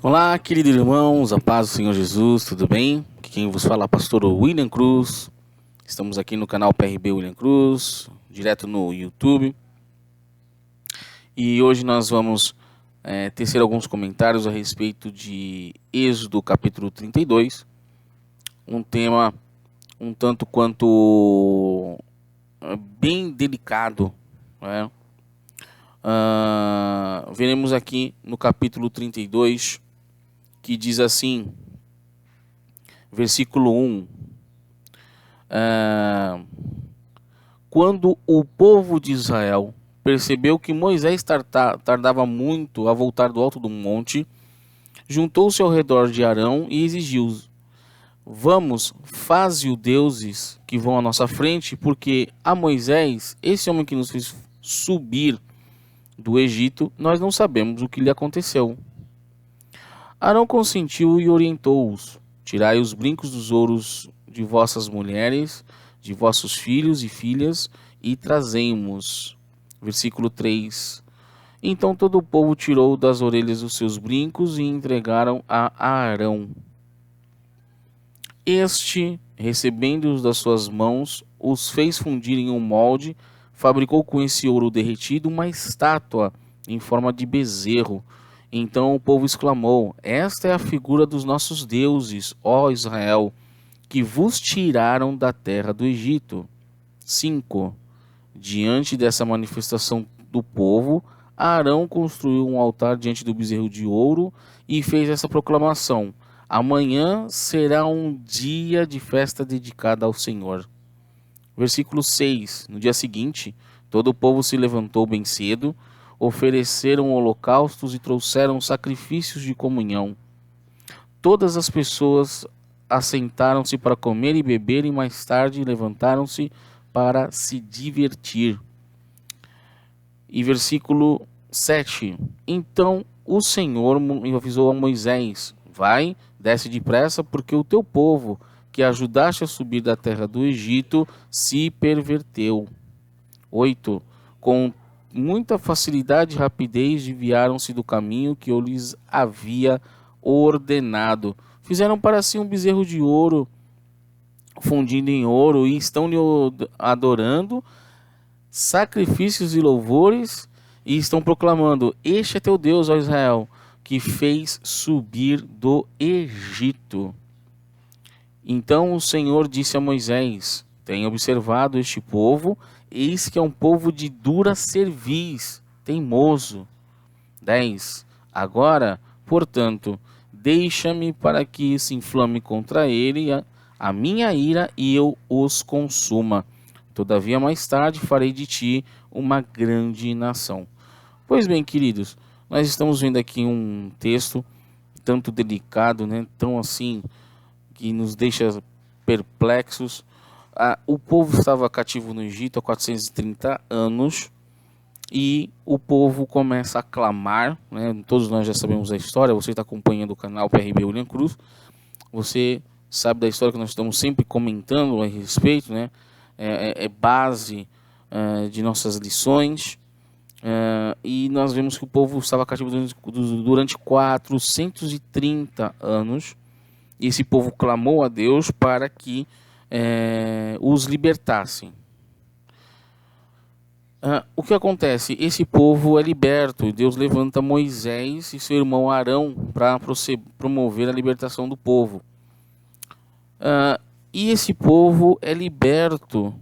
Olá, queridos irmãos, a paz do Senhor Jesus, tudo bem? Aqui quem vos fala é o pastor William Cruz. Estamos aqui no canal PRB William Cruz, direto no YouTube. E hoje nós vamos tecer alguns comentários a respeito de Êxodo capítulo 32. Um tema um tanto quanto bem delicado, né? Veremos aqui no capítulo 32, que diz assim, versículo 1. Quando o povo de Israel percebeu que Moisés tardava muito a voltar do alto do monte, juntou-se ao redor de Arão e exigiu: Vamos, faze-o deuses que vão à nossa frente, porque a Moisés, esse homem que nos fez subir do Egito, nós não sabemos o que lhe aconteceu. Arão consentiu e orientou-os: Tirai os brincos dos ouros de vossas mulheres, de vossos filhos e filhas, e trazemos. Versículo 3. Então todo o povo tirou das orelhas os seus brincos e entregaram a Arão. Este, recebendo-os das suas mãos, os fez fundir em um molde, fabricou com esse ouro derretido uma estátua em forma de bezerro. Então o povo exclamou: Esta é a figura dos nossos deuses, ó Israel, que vos tiraram da terra do Egito. 5. Diante dessa manifestação do povo, Arão construiu um altar diante do bezerro de ouro e fez essa proclamação: Amanhã será um dia de festa dedicada ao Senhor. Versículo 6. No dia seguinte, todo o povo se levantou bem cedo, ofereceram holocaustos e trouxeram sacrifícios de comunhão. Todas as pessoas assentaram-se para comer e beber, e mais tarde levantaram-se para se divertir. E versículo 7. Então o Senhor avisou a Moisés: Vai, desce depressa, porque o teu povo, que ajudaste a subir da terra do Egito, se perverteu. 8. Com muita facilidade e rapidez desviaram-se do caminho que eu lhes havia ordenado. Fizeram para si um bezerro de ouro, fundido em ouro, e estão lhe adorando sacrifícios e louvores, e estão proclamando: Este é teu Deus, ó Israel, que fez subir do Egito. Então o Senhor disse a Moisés: Tenha observado este povo, eis que é um povo de dura cerviz, teimoso. 10. Agora, portanto, deixa-me para que se inflame contra ele a minha ira e eu os consuma. Todavia mais tarde farei de ti uma grande nação. Pois bem, queridos, nós estamos vendo aqui um texto tanto delicado, né, tão assim, que nos deixa perplexos. O povo estava cativo no Egito há 430 anos e o povo começa a clamar, né? Todos nós já sabemos a história. Você está acompanhando o canal PRB William Cruz, você sabe da história que nós estamos sempre comentando a respeito, né? É base de nossas lições. E nós vemos que o povo estava cativo durante 430 anos. E esse povo clamou a Deus para que os libertassem. O que acontece? Esse povo é liberto e Deus levanta Moisés e seu irmão Arão para promover a libertação do povo. E esse povo é liberto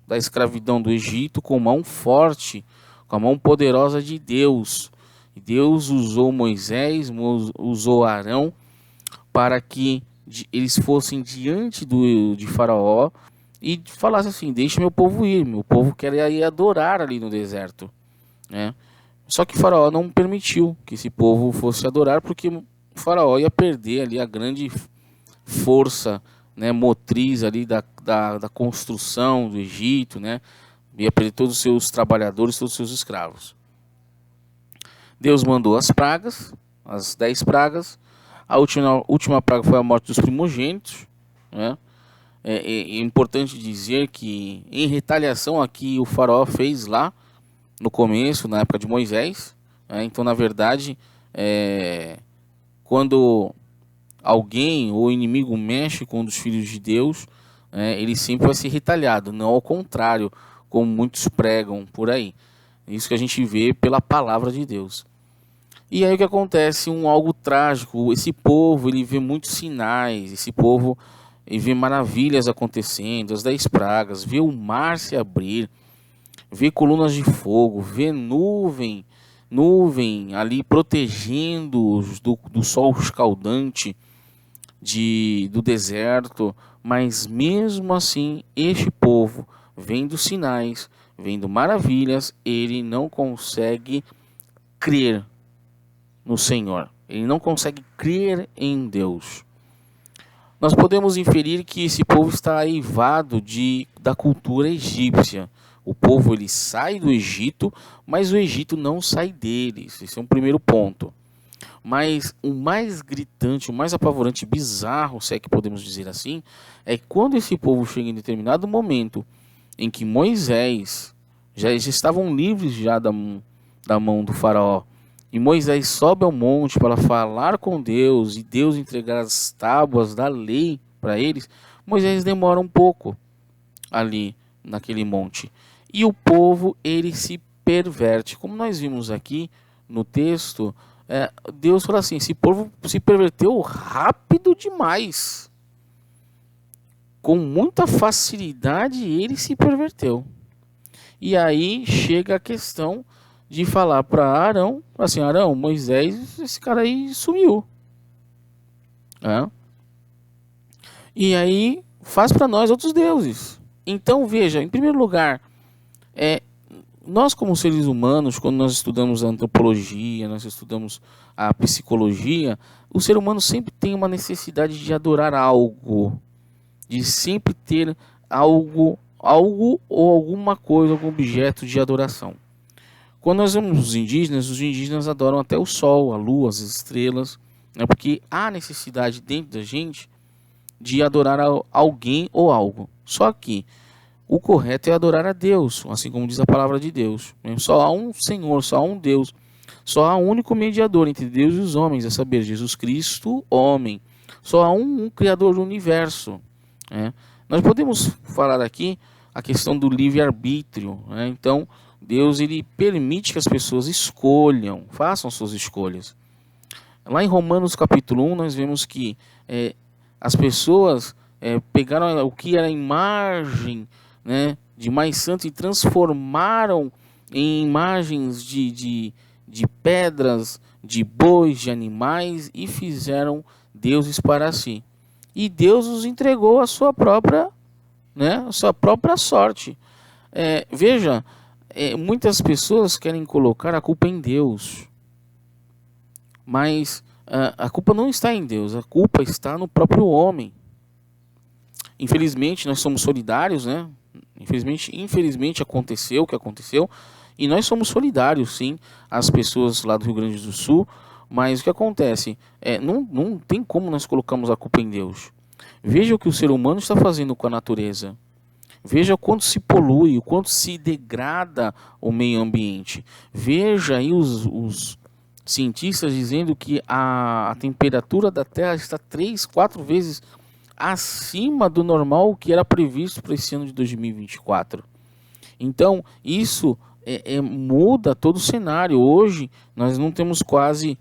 da escravidão do Egito com mão forte, com a mão poderosa de Deus. E Deus usou Moisés, usou Arão para que eles fossem diante de Faraó e falassem assim: Deixa meu povo ir, meu povo quer ir adorar ali no deserto, né? Só que Faraó não permitiu que esse povo fosse adorar, porque o Faraó ia perder ali a grande força, né, motriz ali da construção do Egito, né? Ia perder todos os seus trabalhadores, todos os seus escravos. Deus mandou as pragas, as 10 pragas. A última praga foi a morte dos primogênitos, né? É importante dizer que, em retaliação aqui, o faraó fez lá no começo, na época de Moisés, né? Então, na verdade, quando alguém ou inimigo mexe com um dos filhos de Deus, ele sempre vai ser retalhado, não ao contrário, como muitos pregam por aí. Isso que a gente vê pela palavra de Deus. E aí o que acontece? Algo trágico. Esse povo, ele vê muitos sinais. Esse povo, ele vê maravilhas acontecendo, as 10 pragas, vê o mar se abrir, vê colunas de fogo, vê nuvem ali protegendo-os do sol escaldante do deserto. Mas mesmo assim, este povo, vendo sinais, vendo maravilhas, ele não consegue crer no Senhor. Ele não consegue crer em Deus. Nós podemos inferir que esse povo está aivado da cultura egípcia. O povo, ele sai do Egito, mas o Egito não sai deles. Esse é um primeiro ponto. Mas o mais gritante, o mais apavorante, bizarro, se é que podemos dizer assim, é quando esse povo chega em determinado momento em que Moisés, já estavam livres já da mão do faraó, e Moisés sobe ao monte para falar com Deus e Deus entregar as tábuas da lei para eles. Moisés demora um pouco ali naquele monte. E o povo, ele se perverte. Como nós vimos aqui no texto, Deus fala assim, esse povo se perverteu rápido demais. Com muita facilidade ele se perverteu. E aí chega a questão de falar para Arão, assim, Arão, Moisés, esse cara aí sumiu. E aí faz para nós outros deuses. Então veja, em primeiro lugar, nós como seres humanos, quando nós estudamos a antropologia, nós estudamos a psicologia, o ser humano sempre tem uma necessidade de adorar algo, de sempre ter algo ou alguma coisa, algum objeto de adoração. Quando nós vemos os indígenas adoram até o sol, a lua, as estrelas, porque há necessidade dentro da gente de adorar alguém ou algo. Só que o correto é adorar a Deus, assim como diz a palavra de Deus. Só há um Senhor, só há um Deus, só há um único mediador entre Deus e os homens, a saber, Jesus Cristo, homem. Só há um Criador do universo. Nós podemos falar aqui a questão do livre-arbítrio. Então, Deus, ele permite que as pessoas escolham, façam suas escolhas. Lá em Romanos capítulo 1, nós vemos que as pessoas pegaram o que era a imagem, de mais santo e transformaram em imagens de pedras, de bois, de animais, e fizeram deuses para si. E Deus os entregou a sua própria sorte. Veja, muitas pessoas querem colocar a culpa em Deus, mas a culpa não está em Deus, a culpa está no próprio homem. Infelizmente, nós somos solidários, Infelizmente aconteceu o que aconteceu, e nós somos solidários, sim, às pessoas lá do Rio Grande do Sul, mas o que acontece? Não tem como nós colocarmos a culpa em Deus. Veja o que o ser humano está fazendo com a natureza. Veja o quanto se polui, o quanto se degrada o meio ambiente. Veja aí os cientistas dizendo que a temperatura da Terra está 3, 4 vezes acima do normal que era previsto para esse ano de 2024. Então, isso muda todo o cenário. Hoje, nós não temos quase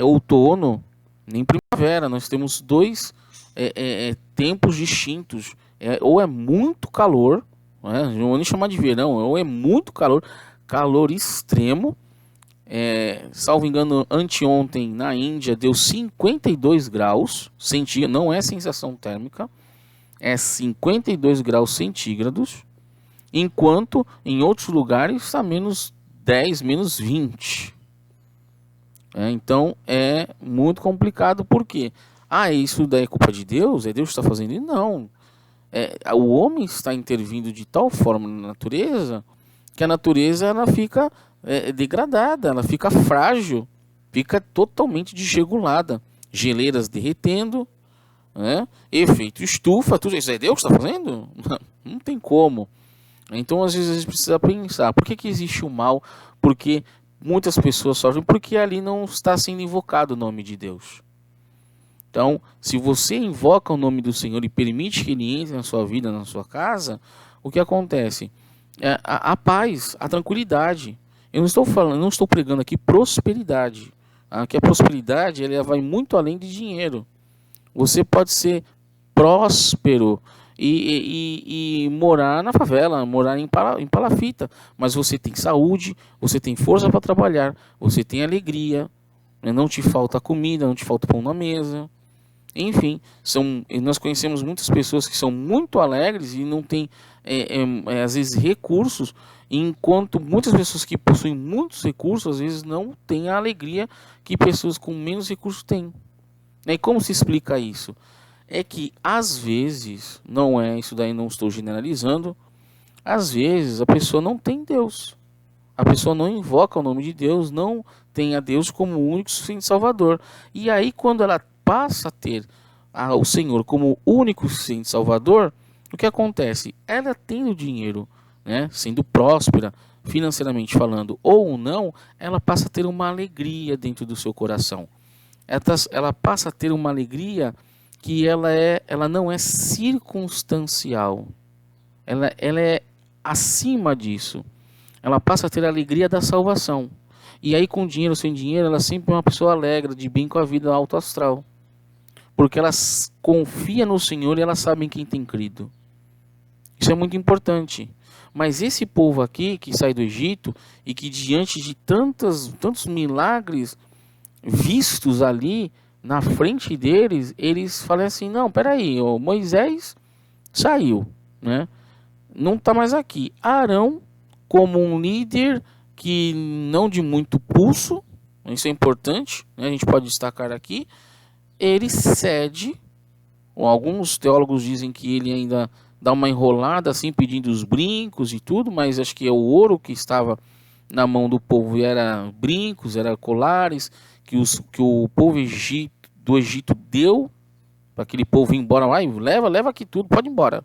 outono nem primavera. Nós temos dois tempos distintos. Ou é muito calor, não vou nem chamar de verão, ou é muito calor, calor extremo. Salvo engano, anteontem na Índia deu 52 graus centígrados, não é sensação térmica, é 52 graus centígrados, enquanto em outros lugares está menos 10, menos 20. Então é muito complicado, porque isso daí é culpa de Deus? É Deus que está fazendo isso? Não. O homem está intervindo de tal forma na natureza que a natureza ela fica degradada, ela fica frágil, fica totalmente desregulada, geleiras derretendo, efeito estufa, tudo isso é Deus que está fazendo? Não tem como. Então às vezes a gente precisa pensar, por que existe o mal? Porque muitas pessoas sofrem porque ali não está sendo invocado o nome de Deus. Então, se você invoca o nome do Senhor e permite que Ele entre na sua vida, na sua casa, o que acontece? A paz, a tranquilidade. Eu não estou falando, não estou pregando aqui prosperidade. Que a prosperidade ela vai muito além de dinheiro. Você pode ser próspero e morar na favela, morar em palafita, mas você tem saúde, você tem força para trabalhar, você tem alegria, né? Não te falta comida, não te falta pão na mesa. Enfim, nós conhecemos muitas pessoas que são muito alegres e não têm, às vezes, recursos, enquanto muitas pessoas que possuem muitos recursos, às vezes, não têm a alegria que pessoas com menos recursos têm. E como se explica isso? É que, às vezes, não é, isso daí não estou generalizando, às vezes a pessoa não tem Deus. A pessoa não invoca o nome de Deus, não tem a Deus como o único suficiente Salvador. E aí, quando ela passa a ter o Senhor como único suficiente Salvador, o que acontece? Ela tendo dinheiro, né, sendo próspera, financeiramente falando, ou não, ela passa a ter uma alegria dentro do seu coração. Ela passa a ter uma alegria que ela não é circunstancial. Ela é acima disso. Ela passa a ter a alegria da salvação. E aí, com dinheiro ou sem dinheiro, ela sempre é uma pessoa alegre, de bem com a vida alto astral. Porque ela confia no Senhor e ela sabe em quem tem crido. Isso é muito importante. Mas esse povo aqui, que sai do Egito, e que diante de tantos milagres vistos ali na frente deles, eles falam assim, não, peraí, Moisés saiu, né? Não está mais aqui. Arão, como um líder que não de muito pulso, isso é importante, né? A gente pode destacar aqui, ele cede, alguns teólogos dizem que ele ainda dá uma enrolada assim, pedindo os brincos e tudo, mas acho que é o ouro que estava na mão do povo, era brincos, era colares, que o povo do Egito deu, para aquele povo ir embora, leva aqui tudo, pode ir embora.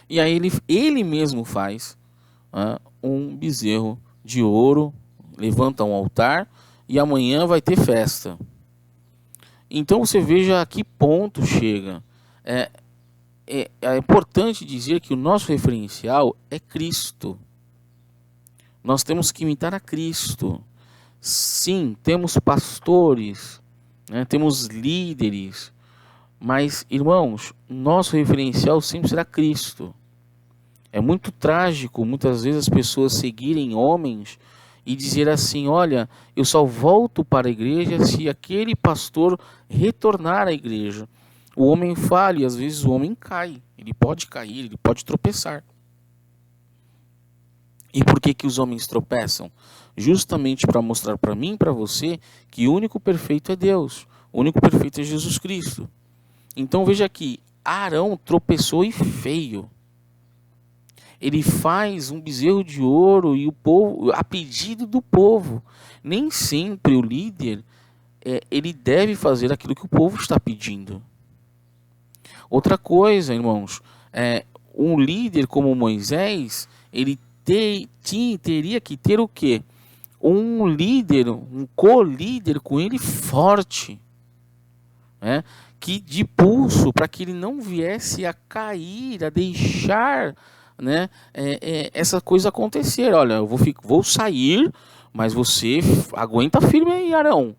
E aí ele mesmo faz um bezerro de ouro, levanta um altar e amanhã vai ter festa. Então você veja a que ponto chega. É importante dizer que o nosso referencial é Cristo. Nós temos que imitar a Cristo. Sim, temos pastores, né, temos líderes, mas, irmãos, nosso referencial sempre será Cristo. É muito trágico, muitas vezes, as pessoas seguirem homens e dizer assim, olha, eu só volto para a igreja se aquele pastor retornar à igreja. O homem falha e às vezes o homem cai. Ele pode cair, ele pode tropeçar. E por que os homens tropeçam? Justamente para mostrar para mim e para você que o único perfeito é Deus. O único perfeito é Jesus Cristo. Então veja aqui, Arão tropeçou e feio. Ele faz um bezerro de ouro e o povo, a pedido do povo. Nem sempre o líder ele deve fazer aquilo que o povo está pedindo. Outra coisa, irmãos, um líder como Moisés, ele teria que ter o quê? Um líder, um co-líder com ele forte, né? Que de pulso, para que ele não viesse a cair, a deixar, né, essa coisa acontecer. Olha, eu vou sair, mas você aguenta firme aí, Arão.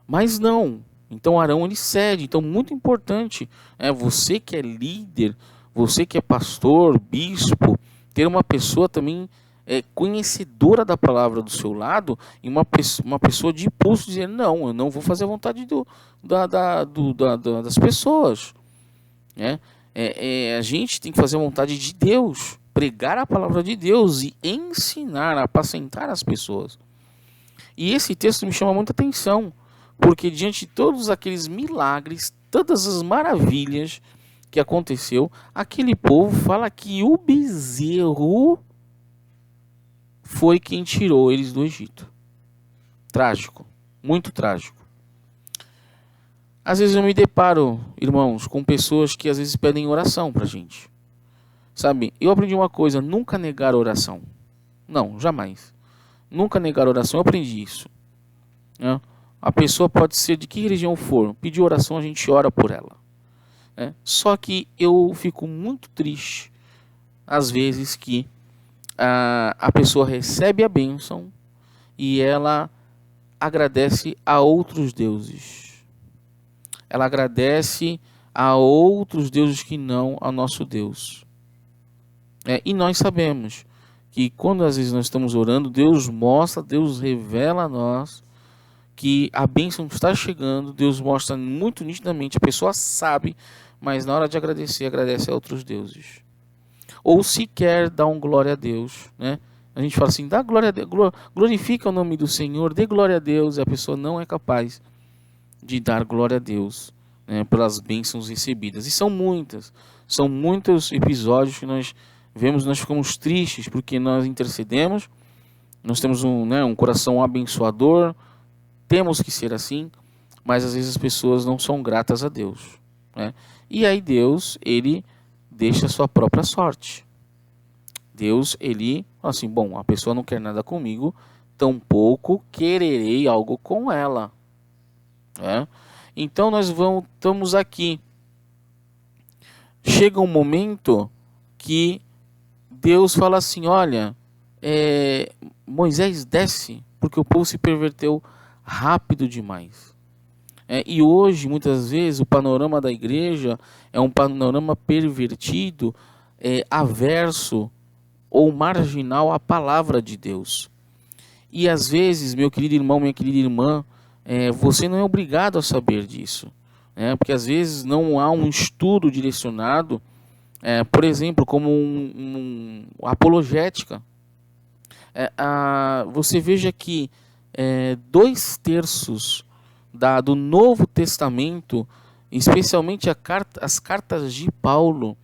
Mas não. Então Arão ele cede. Então muito importante, você que é líder, você que é pastor, bispo, ter uma pessoa também conhecedora da palavra do seu lado e uma pessoa de impulso dizer, não, eu não vou fazer a vontade das pessoas. Né? A gente tem que fazer a vontade de Deus, pregar a palavra de Deus e ensinar, apacentar as pessoas. E esse texto me chama muita atenção, porque diante de todos aqueles milagres, todas as maravilhas que aconteceu, aquele povo fala que o bezerro foi quem tirou eles do Egito. Trágico, muito trágico. Às vezes eu me deparo, irmãos, com pessoas que às vezes pedem oração pra gente. Sabe, eu aprendi uma coisa, nunca negar oração. Não, jamais. Nunca negar oração, eu aprendi isso. Né? A pessoa pode ser de que religião for, pedir oração, a gente ora por ela. Só que eu fico muito triste, às vezes, que a pessoa recebe a bênção e ela agradece a outros deuses. Ela agradece a outros deuses que não ao nosso Deus. E nós sabemos que quando às vezes nós estamos orando, Deus mostra, Deus revela a nós que a bênção está chegando. Deus mostra muito nitidamente, a pessoa sabe, mas na hora de agradecer, agradece a outros deuses. Ou sequer dá um glória a Deus, né? A gente fala assim, dá glória a Deus, glorifica o nome do Senhor, dê glória a Deus, e a pessoa não é capaz de dar glória a Deus, né, pelas bênçãos recebidas. E são muitos episódios que nós vemos, nós ficamos tristes, porque nós intercedemos, nós temos um coração abençoador, temos que ser assim, mas às vezes as pessoas não são gratas a Deus, né? E aí Deus, ele deixa a sua própria sorte. Deus, ele fala assim, bom, a pessoa não quer nada comigo, tampouco quererei algo com ela. Então nós estamos aqui. Chega um momento que Deus fala assim, olha, Moisés desce, porque o povo se perverteu rápido demais. E hoje, muitas vezes, o panorama da igreja é um panorama pervertido, averso ou marginal à palavra de Deus. E às vezes, meu querido irmão, minha querida irmã, você não é obrigado a saber disso, porque às vezes não há um estudo direcionado, por exemplo, como apologética. Você veja que 2/3 do Novo Testamento, especialmente as cartas de Paulo,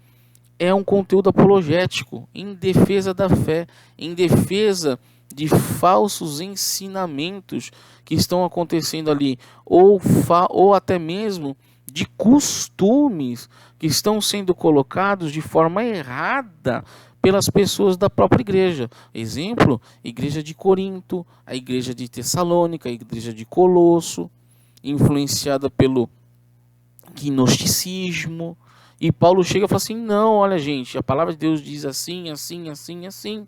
é um conteúdo apologético, em defesa da fé, em defesa de falsos ensinamentos que estão acontecendo ali, ou até mesmo de costumes que estão sendo colocados de forma errada pelas pessoas da própria igreja. Exemplo, a igreja de Corinto, a igreja de Tessalônica, a igreja de Colosso, influenciada pelo gnosticismo. E Paulo chega e fala assim, não, olha gente, a palavra de Deus diz assim, assim, assim, assim.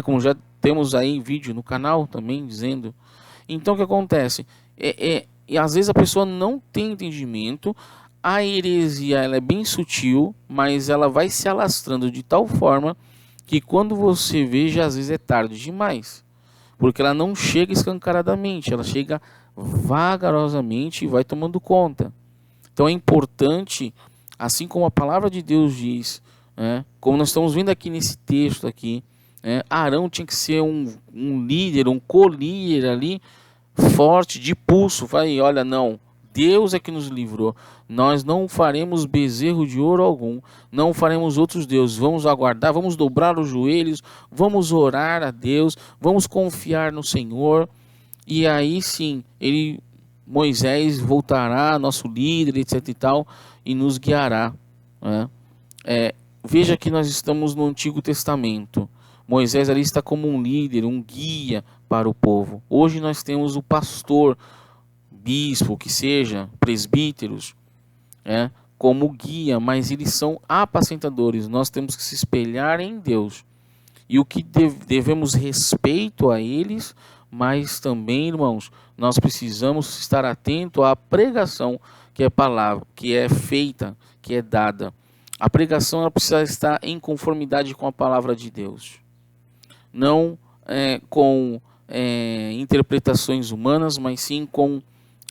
Como já temos aí vídeo no canal também dizendo. Então o que acontece? E às vezes a pessoa não tem entendimento, a heresia ela é bem sutil, mas ela vai se alastrando de tal forma que quando você vê, já às vezes é tarde demais. Porque ela não chega escancaradamente, ela chega vagarosamente e vai tomando conta. Então é importante, assim como a palavra de Deus diz, como nós estamos vendo aqui nesse texto aqui, Arão tinha que ser um líder, um co-líder ali, forte, de pulso. Vai, olha, não, Deus é que nos livrou. Nós não faremos bezerro de ouro algum, não faremos outros deuses. Vamos aguardar, vamos dobrar os joelhos, vamos orar a Deus, vamos confiar no Senhor. E aí sim, Moisés voltará, nosso líder, etc e tal, e nos guiará. Veja que nós estamos no Antigo Testamento. Moisés ali está como um líder, um guia para o povo. Hoje nós temos o pastor, bispo, que seja, presbíteros, como guia, mas eles são apacentadores. Nós temos que se espelhar em Deus. E o que devemos respeito a eles, mas também, irmãos, nós precisamos estar atento à pregação que é palavra, que é feita, que é dada. A pregação ela precisa estar em conformidade com a palavra de Deus. Não com interpretações humanas, mas sim com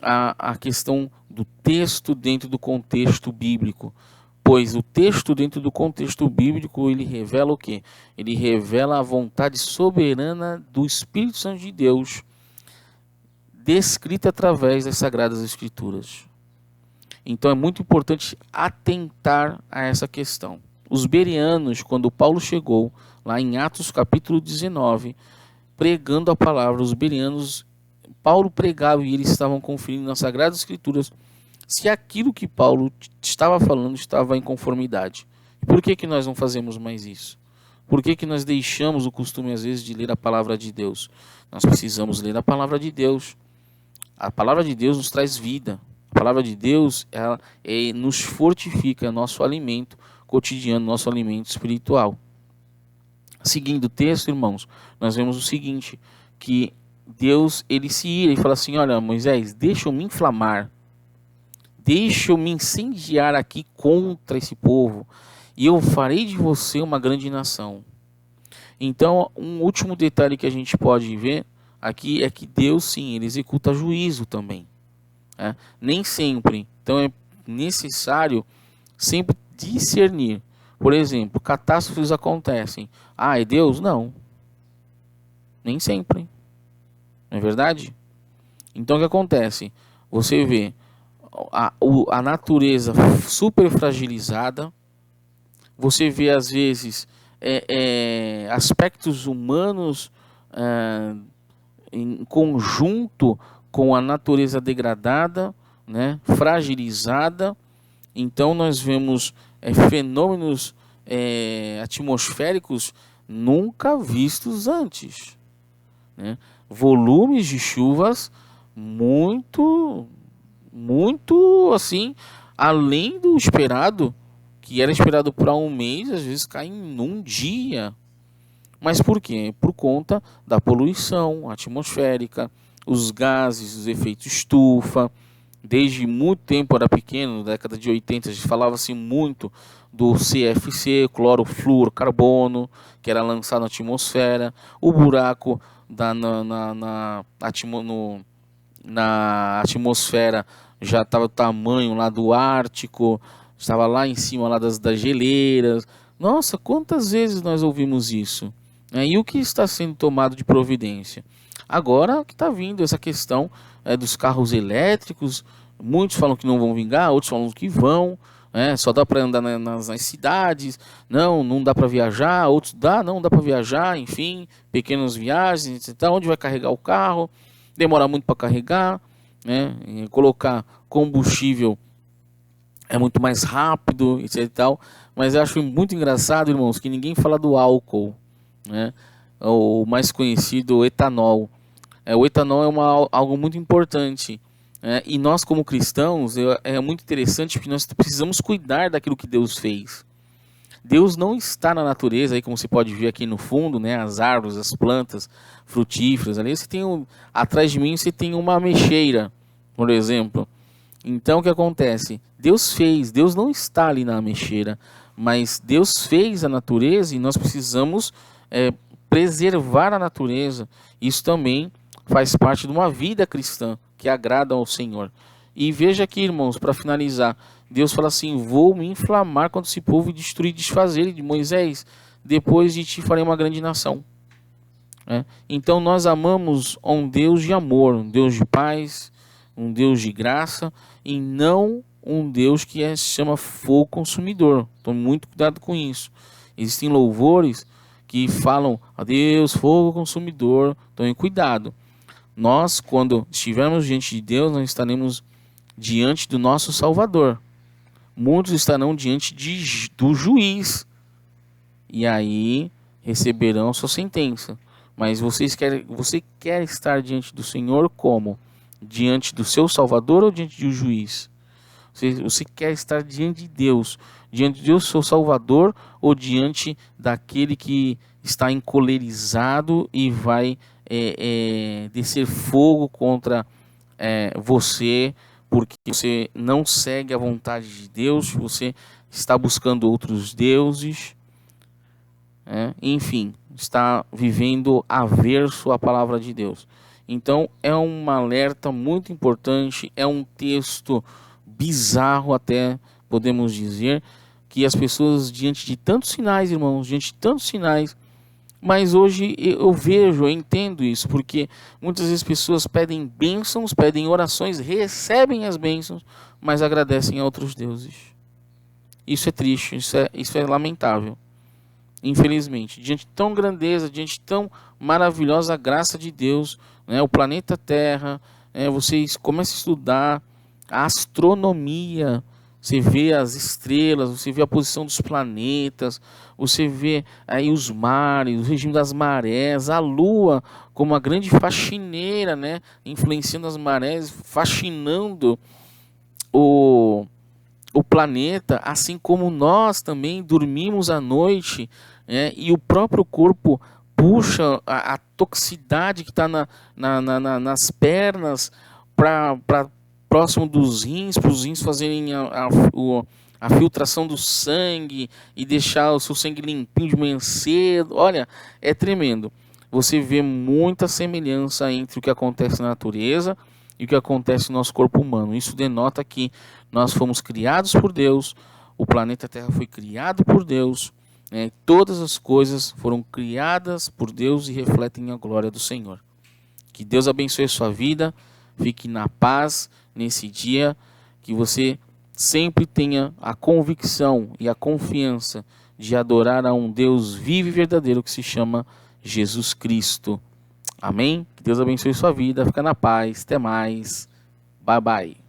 a questão do texto dentro do contexto bíblico. Pois o texto dentro do contexto bíblico, ele revela o quê? Ele revela a vontade soberana do Espírito Santo de Deus, descrita através das Sagradas Escrituras. Então é muito importante atentar a essa questão. Os bereanos, quando Paulo chegou, lá em Atos capítulo 19, pregando a palavra, os bereanos, Paulo pregava e eles estavam conferindo nas Sagradas Escrituras se aquilo que Paulo estava falando estava em conformidade. E por que nós não fazemos mais isso? Por que nós deixamos o costume às vezes de ler a palavra de Deus? Nós precisamos ler a palavra de Deus. A palavra de Deus nos traz vida. A palavra de Deus, ela nos fortifica, é nosso alimento cotidiano, nosso alimento espiritual. Seguindo o texto, irmãos, nós vemos o seguinte, que Deus, ele se ira e fala assim, olha, Moisés, deixa eu me inflamar, deixa eu me incendiar aqui contra esse povo, e eu farei de você uma grande nação. Então, um último detalhe que a gente pode ver aqui é que Deus, sim, ele executa juízo também. Nem sempre. Então, é necessário sempre discernir. Por exemplo, catástrofes acontecem. Ah, é Deus? Não. Nem sempre. Não é verdade? Então, o que acontece? Você vê a natureza super fragilizada. Você vê, às vezes, aspectos humanos em conjunto com a natureza degradada, né, fragilizada. Então nós vemos fenômenos atmosféricos nunca vistos antes, né? Volumes de chuvas muito assim, além do esperado, que era esperado para um mês, às vezes cai em um dia. Mas por quê? Por conta da poluição atmosférica, os gases, os efeitos estufa. Desde muito tempo, era pequeno, na década de 80, a gente falava-se muito do CFC, clorofluorcarbono, que era lançado na atmosfera, o buraco na atmosfera já estava o tamanho lá do Ártico, estava lá em cima lá das geleiras. Nossa, quantas vezes nós ouvimos isso? E o que está sendo tomado de providência? Agora que está vindo essa questão dos carros elétricos, muitos falam que não vão vingar, outros falam que vão, só dá para andar nas cidades, não dá para viajar, outros não dá para viajar, enfim, pequenas viagens, então, onde vai carregar o carro, demora muito para carregar, e colocar combustível é muito mais rápido, etc e tal, mas eu acho muito engraçado, irmãos, que ninguém fala do álcool, o mais conhecido, etanol. O etanol é algo muito importante, e nós como cristãos é muito interessante porque nós precisamos cuidar daquilo que Deus fez. Deus não está na natureza, aí como você pode ver aqui no fundo, as árvores, as plantas frutíferas. Ali você tem atrás de mim você tem uma ameixeira, por exemplo. Então o que acontece? Deus fez, Deus não está ali na ameixeira, mas Deus fez a natureza e nós precisamos preservar a natureza. Isso também faz parte de uma vida cristã que agrada ao Senhor. E veja aqui, irmãos, para finalizar, Deus fala assim, vou me inflamar contra esse povo e destruir e desfazer ele de Moisés, depois de ti farei uma grande nação. Então nós amamos um Deus de amor, um Deus de paz, um Deus de graça, e não um Deus que se chama fogo consumidor. Tome muito cuidado com isso. Existem louvores que falam a Deus, fogo consumidor. Tome cuidado. Nós, quando estivermos diante de Deus, nós estaremos diante do nosso Salvador. Muitos estarão diante do juiz. E aí receberão sua sentença. Mas você quer estar diante do Senhor como? Diante do seu Salvador ou diante do juiz? Você quer estar diante de Deus, diante do seu Salvador ou diante daquele que está encolerizado e vai descer fogo contra você, porque você não segue a vontade de Deus, você está buscando outros deuses, enfim, está vivendo averso à palavra de Deus. Então é um alerta muito importante, é um texto bizarro até, podemos dizer, que as pessoas diante de tantos sinais, irmãos, diante de tantos sinais, mas hoje eu vejo, eu entendo isso, porque muitas vezes pessoas pedem bênçãos, pedem orações, recebem as bênçãos, mas agradecem a outros deuses. Isso é triste, isso é lamentável. Infelizmente, diante de tão grandeza, diante de tão maravilhosa graça de Deus, o planeta Terra, vocês começam a estudar a astronomia, Você vê as estrelas, você vê a posição dos planetas, você vê aí os mares, o regime das marés, a Lua como uma grande faxineira, né? Influenciando as marés, fascinando o, o planeta, assim como nós também dormimos à noite, né? E o próprio corpo puxa a toxicidade que está nas pernas para próximo dos rins, para os rins fazerem a filtração do sangue e deixar o seu sangue limpinho de manhã cedo. Olha, é tremendo. Você vê muita semelhança entre o que acontece na natureza e o que acontece no nosso corpo humano. Isso denota que nós fomos criados por Deus, o planeta Terra foi criado por Deus, né? Todas as coisas foram criadas por Deus e refletem a glória do Senhor. Que Deus abençoe a sua vida, fique na paz nesse dia, que você sempre tenha a convicção e a confiança de adorar a um Deus vivo e verdadeiro que se chama Jesus Cristo. Amém? Que Deus abençoe sua vida, fica na paz, até mais, bye bye.